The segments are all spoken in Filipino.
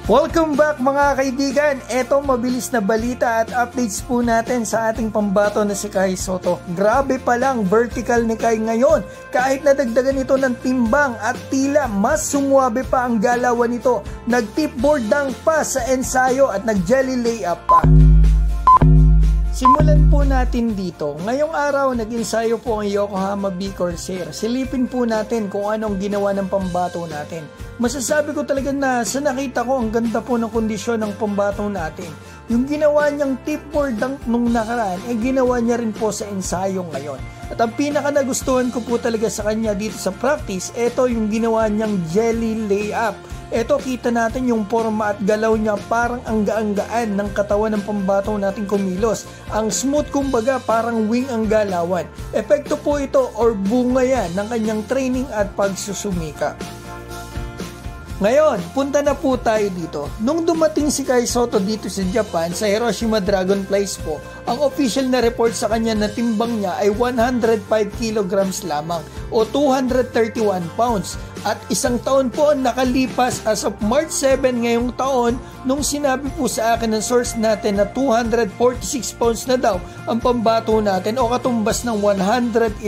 Welcome back mga kaibigan. Eto mabilis na balita at updates po natin sa ating pambato na si Kai Sotto. Grabe palang vertical ni Kai ngayon. Kahit nadagdagan ito ng timbang at tila mas sumuwabe pa ang galawan nito. Nag-tipboard dunk pa sa ensayo at nag-jelly layup pa. Simulan po natin dito. Ngayong araw, nag-ensayo po ang Yokohama B Corsair. Silipin po natin kung anong ginawa ng pambato natin. Masasabi ko talaga na sa nakita ko, ang ganda po ng kondisyon ng pambato natin. Yung ginawa niyang tipboard dunk nung nakaraan, ginawa niya rin po sa ensayo ngayon. At ang pinaka nagustuhan ko po talaga sa kanya dito sa practice, ito yung ginawa niyang jelly layup. Ito, kita natin yung forma at galaw niya, parang ang gaan-gaan ng katawan ng pambato natin kumilos. Ang smooth, kumbaga parang wing ang galawan. Epekto po ito or bunga yan ng kanyang training at pagsusumika. Ngayon, punta na po tayo dito. Nung dumating si Kai Sotto dito sa Japan, sa Hiroshima Dragonflies po, ang official na report sa kanya na timbang niya ay 105 kilograms lamang o 231 pounds. At isang taon po ang nakalipas as of March 7 ngayong taon nung sinabi po sa akin ng source natin na 246 pounds na daw ang pambato natin o katumbas ng 111.5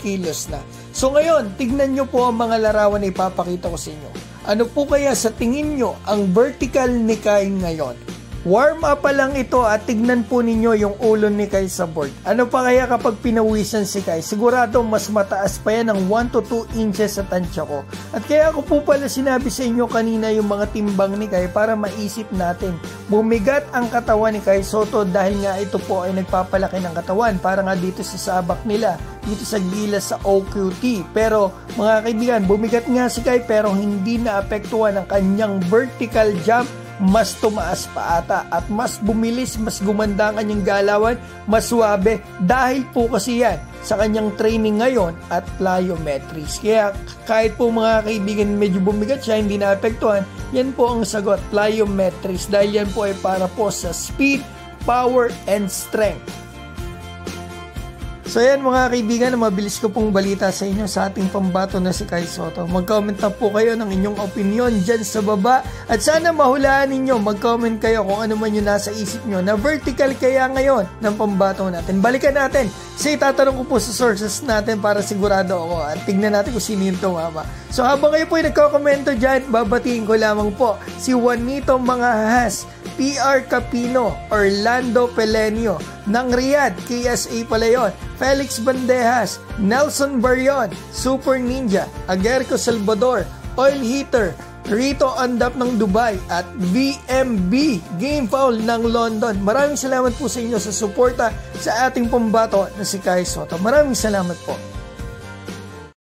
kilos na. So ngayon, tignan nyo po ang mga larawan na ipapakita ko sa inyo. Ano po kaya sa tingin nyo ang vertical ni Kai ngayon? Warm up pa lang ito at tignan po ninyo yung ulo ni Kai sa board. Ano pa kaya kapag pinawisan si Kai? Sigurado mas mataas pa yan ng 1 to 2 inches sa tansya ko. At kaya ako po pala sinabi sa inyo kanina yung mga timbang ni Kai para maisip natin. Bumigat ang katawan ni Kai Sotto dahil nga ito po ay nagpapalaki ng katawan para nga dito sa sabak nila, dito sa gilas sa OQT. Pero mga kaibigan, bumigat nga si Kai pero hindi naapektuhan ang kanyang vertical jump. Mas tumaas pa ata at mas bumilis, mas gumanda ang kanyang galawan, mas suwabe dahil po kasi yan sa kanyang training ngayon at plyometrics. Kaya kahit po mga kaibigan medyo bumigat siya, hindi naapektuhan, yan po ang sagot, plyometrics, dahil yan po ay para po sa speed, power, and strength. So yan mga kaibigan, mabilis ko pong balita sa inyo sa ating pambato na si Kai Sotto. Mag-comment na po kayo ng inyong opinion dyan sa baba. At sana mahulaan ninyo, mag-comment kayo kung ano man yung nasa isip nyo na vertical kaya ngayon ng pambato natin. Balikan natin. Kasi itatanong ko po sa sources natin para sigurado ako at tignan natin kung sino yung tumama. So habang kayo po yung nagkakomento dyan, babatiin ko lamang po si Juanito Mangahas, PR Capino, Orlando Pelenio, ng Riyadh, KSA pala yun, Felix Bandejas, Nelson Barion, Super Ninja, Agerco Salvador, Oil Heater, Rito Andap ng Dubai, at VMB Game Foul ng London. Maraming salamat po sa inyo sa suporta sa ating pambato na si Kai Sotto. Maraming salamat po.